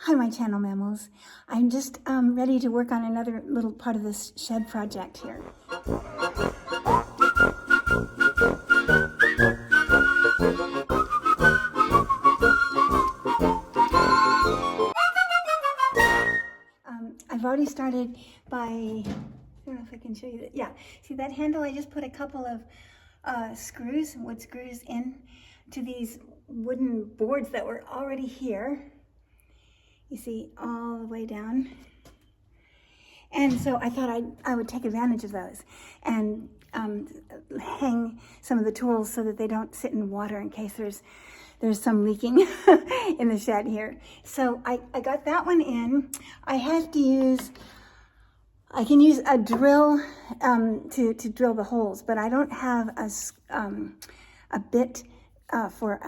Hi, my channel mammals. I'm just ready to work on another little part of this shed project here. I've already started by, I don't know if I can show you that. Yeah, see that handle? I just put a couple of wood screws in to these wooden boards that were already here. You see, all the way down. And so I thought I would take advantage of those and hang some of the tools so that they don't sit in water in case there's some leaking in the shed here. So I got that one in. I can use a drill to drill the holes, but I don't have a bit for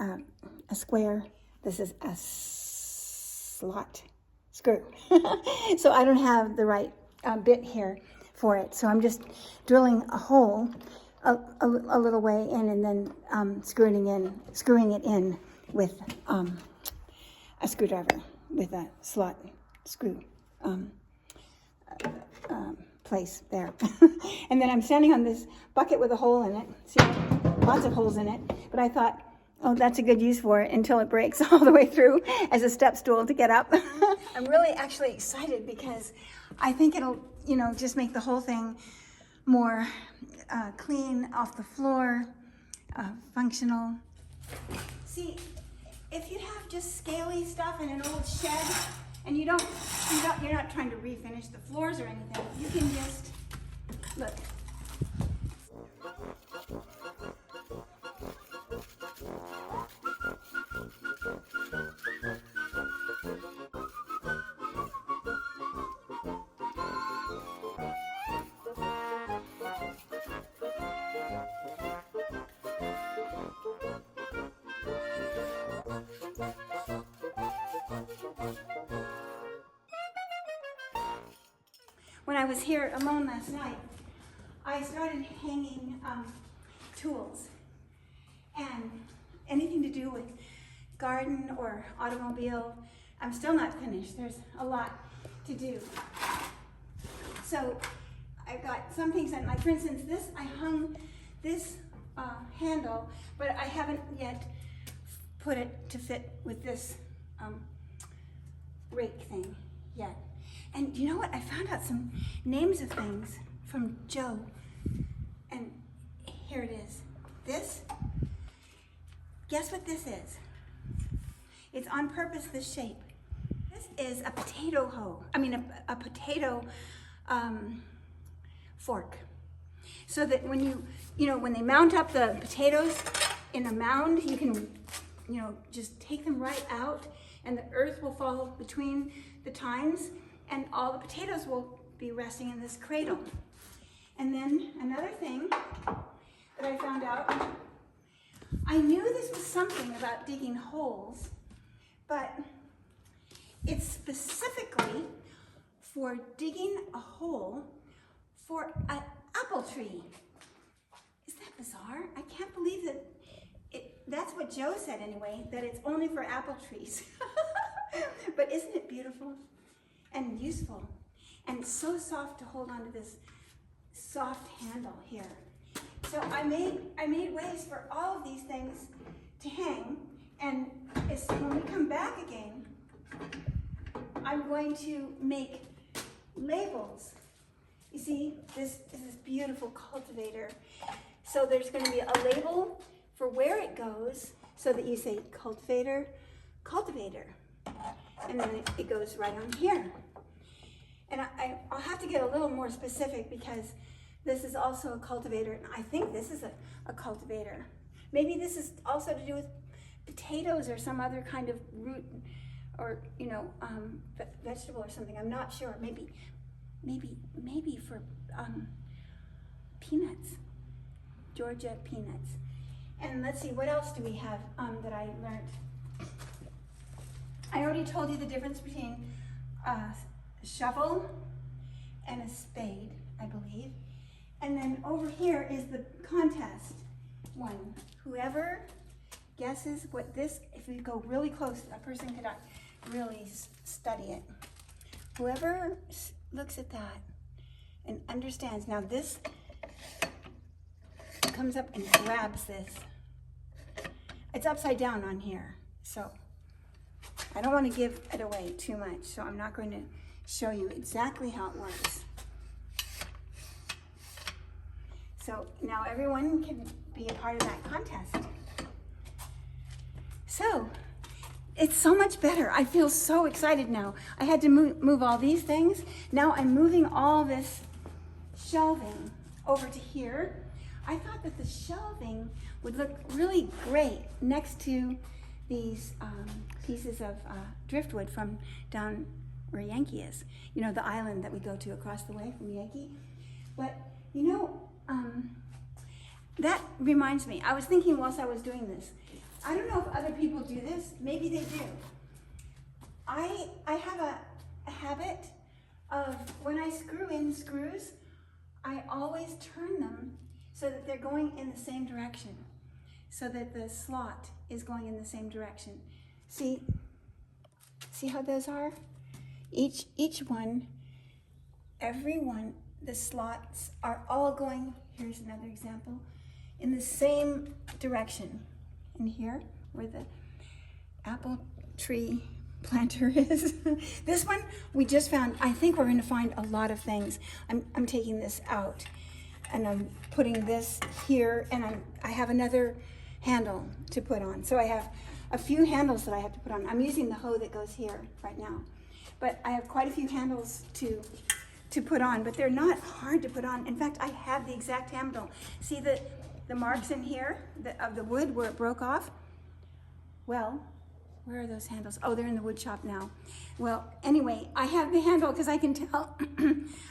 a square. This is a slot screw. So I don't have the right bit here for it. So I'm just drilling a hole a little way in and then screwing it in with a screwdriver with a slot screw place there. And then I'm standing on this bucket with a hole in it. See, lots of holes in it. But I thought, oh, that's a good use for it until it breaks all the way through as a step stool to get up. I'm really actually excited because I think it'll, just make the whole thing more clean off the floor, functional. See, if you have just scaly stuff in an old shed and you're not trying to refinish the floors or anything, you can just, look. When I was here alone last night, I started hanging tools and anything to do with garden or automobile. I'm still not finished. There's a lot to do. So I've got some things that, like for instance, I hung this handle, but I haven't yet put it to fit with this rake thing yet. And you know what? I found out some names of things from Joe. And here it is. This, guess what this is? It's on purpose, this shape. This is a potato hoe. I mean, a potato fork. So that when when they mount up the potatoes in a mound, you can, just take them right out and the earth will fall between the tines and all the potatoes will be resting in this cradle. And then another thing that I found out, I knew this was something about digging holes, but it's specifically for digging a hole for an apple tree. Isn't that bizarre? I can't believe that that's what Joe said anyway, that it's only for apple trees. But isn't it beautiful and useful? And it's so soft to hold onto this soft handle here. So I made ways for all of these things to hang, and when we come back again, I'm going to make labels. You see, this is this beautiful cultivator. So there's going to be a label for where it goes, so that you say cultivator, cultivator, and then it goes right on here. And I'll have to get a little more specific because this is also a cultivator, and I think this is a cultivator. Maybe this is also to do with potatoes or some other kind of root or, vegetable or something. I'm not sure. Maybe for peanuts, Georgia peanuts. And let's see, what else do we have that I learned? I already told you the difference between a shovel and a spade, I believe. And then over here is the contest one. Whoever guesses what this, if we go really close, a person could really study it. Whoever looks at that and understands, now this comes up and grabs this. It's upside down on here, so I don't want to give it away too much, so I'm not going to show you exactly how it works. So now everyone can be a part of that contest. So it's so much better. I feel so excited now. I had to move all these things. Now I'm moving all this shelving over to here. I thought that the shelving would look really great next to these pieces of driftwood from down where Yankee is. You know, the island that we go to across the way from Yankee. But, you know, that reminds me. I was thinking whilst I was doing this, I don't know if other people do this. Maybe they do. I have a habit of when I screw in screws, I always turn them so that they're going in the same direction, so that the slot is going in the same direction. See how those are? Each one, every one, the slots are all going, here's another example, in the same direction. And here, where the apple tree planter is. This one we just found. I think we're going to find a lot of things. I'm taking this out and I'm putting this here, and I have another handle to put on. So I have a few handles that I have to put on. I'm using the hoe that goes here right now, but I have quite a few handles to put on, but they're not hard to put on. In fact, I have the exact handle. See the marks in here of the wood where it broke off? Well, where are those handles? Oh, they're in the wood shop now. Well, anyway, I have the handle because I can tell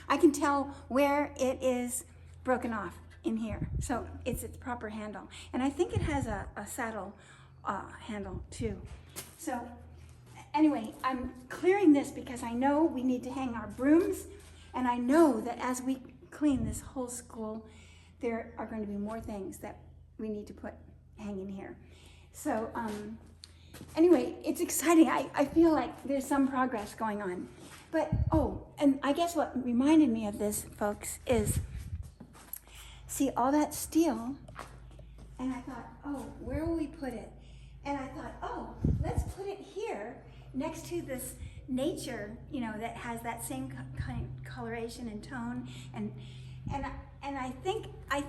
I can tell where it is broken off in here. So it's its proper handle. And I think it has a saddle handle too. So anyway, I'm clearing this because I know we need to hang our brooms, and I know that as we clean this whole school, there are going to be more things that we need to hang in here. So anyway, it's exciting. I feel like there's some progress going on. But, oh, and I guess what reminded me of this, folks, is, see all that steel? And I thought, oh, where will we put it? And I thought, oh, let's put it here next to this nature, you know, that has that same kind of coloration and tone. And I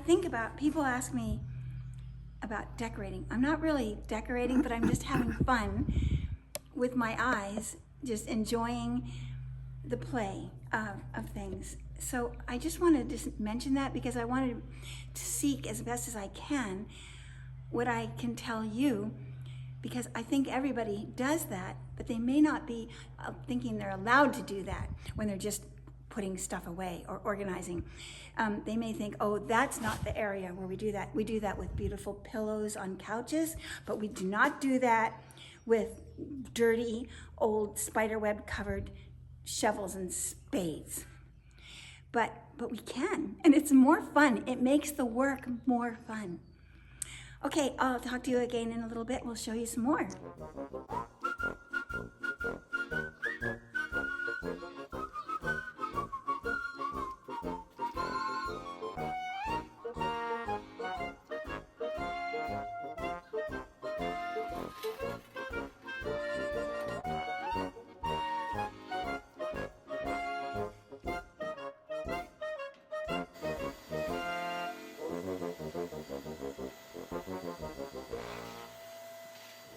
think about, people ask me about decorating. I'm not really decorating, but I'm just having fun with my eyes, just enjoying the play of things. So I just wanted to just mention that because I wanted to seek as best as I can what I can tell you, because I think everybody does that, but they may not be thinking they're allowed to do that when they're just putting stuff away or organizing. They may think, oh, that's not the area where we do that. We do that with beautiful pillows on couches, but we do not do that with dirty, old spiderweb covered shovels and spades. But we can, and it's more fun. It makes the work more fun. Okay, I'll talk to you again in a little bit. We'll show you some more.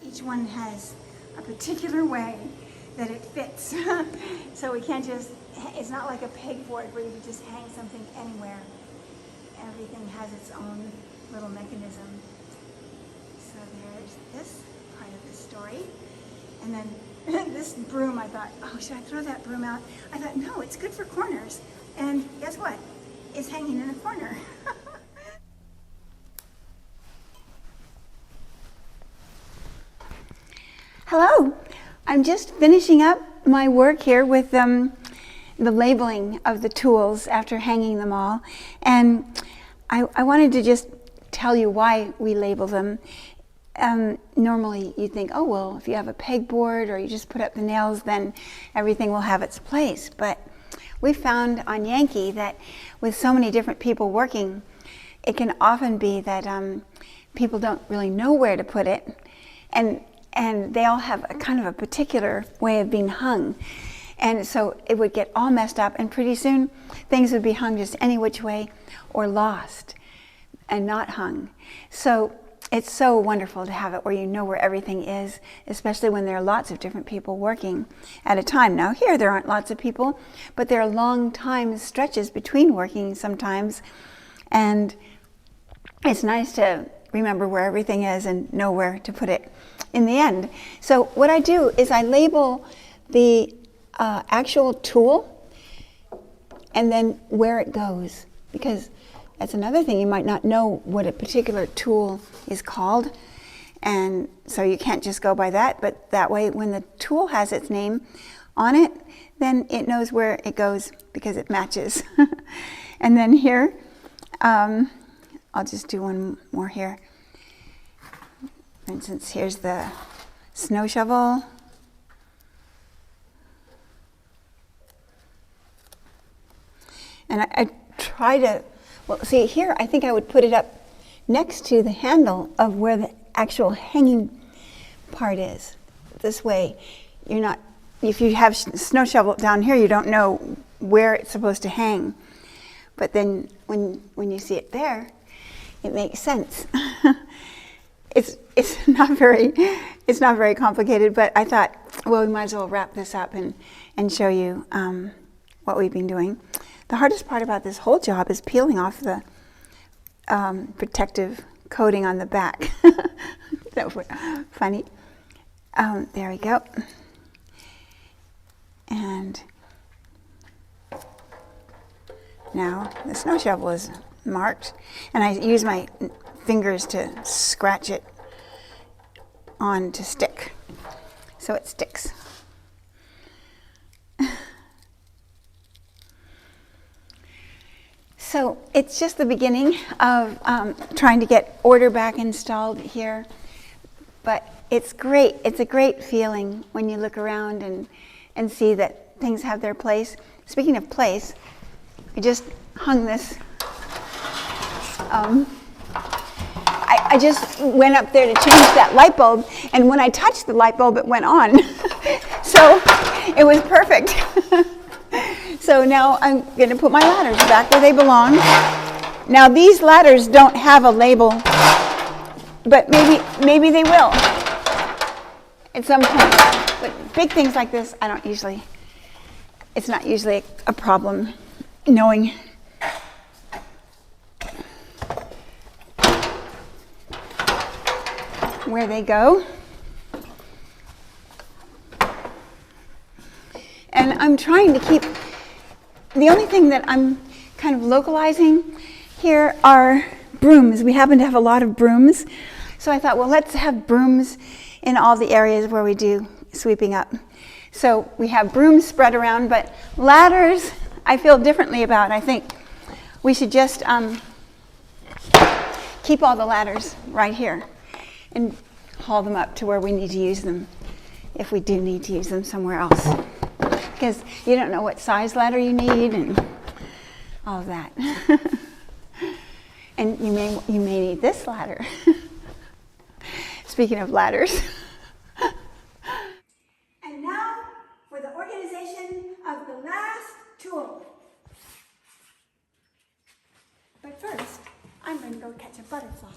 Each one has a particular way that it fits. So we can't just, it's not like a pegboard where you can just hang something anywhere. Everything has its own little mechanism. So there's this part of the story. And then this broom, I thought, oh, should I throw that broom out? I thought, no, it's good for corners. And guess what? It's hanging in a corner. Hello, I'm just finishing up my work here with the labeling of the tools after hanging them all. And I wanted to just tell you why we label them. normally you think, oh, well, if you have a pegboard or you just put up the nails, then everything will have its place. But we found on Yankee that with so many different people working, it can often be that people don't really know where to put it, and they all have a kind of a particular way of being hung. And so it would get all messed up, and pretty soon things would be hung just any which way or lost and not hung. So it's so wonderful to have it where you know where everything is, especially when there are lots of different people working at a time. Now here there aren't lots of people, but there are long time stretches between working sometimes, and it's nice to remember where everything is and know where to put it in the end. So what I do is I label the actual tool and then where it goes, because that's another thing. You might not know what a particular tool is called, and so you can't just go by that, but that way when the tool has its name on it, then it knows where it goes because it matches. And then here, I'll just do one more here. For instance, here's the snow shovel. And I try to, well, see here, I think I would put it up next to the handle of where the actual hanging part is. This way, you're not, if you have snow shovel down here, you don't know where it's supposed to hang. But then when you see it there, it makes sense. It's not very complicated, but I thought, well, we might as well wrap this up and show you what we've been doing. The hardest part about this whole job is peeling off the protective coating on the back. That was funny. There we go. And now the snow shovel is marked, and I use my fingers to scratch it on to stick, so it sticks. So it's just the beginning of trying to get order back installed here, but it's great. It's a great feeling when you look around and see that things have their place. Speaking of place, I just hung this. I just went up there to change that light bulb, and when I touched the light bulb, it went on. So it was perfect. So now I'm going to put my ladders back where they belong. Now these ladders don't have a label, but maybe they will at some point. But big things like this, it's not usually a problem knowing where they go. And I'm trying to keep, the only thing that I'm kind of localizing here are brooms. We happen to have a lot of brooms. So I thought, well, let's have brooms in all the areas where we do sweeping up. So we have brooms spread around, but ladders I feel differently about. I think we should just keep all the ladders right here and haul them up to where we need to use them if we do need to use them somewhere else. Because you don't know what size ladder you need and all of that. And you may need this ladder. Speaking of ladders. And now for the organization of the last tool. But first, I'm going to go catch a butterfly.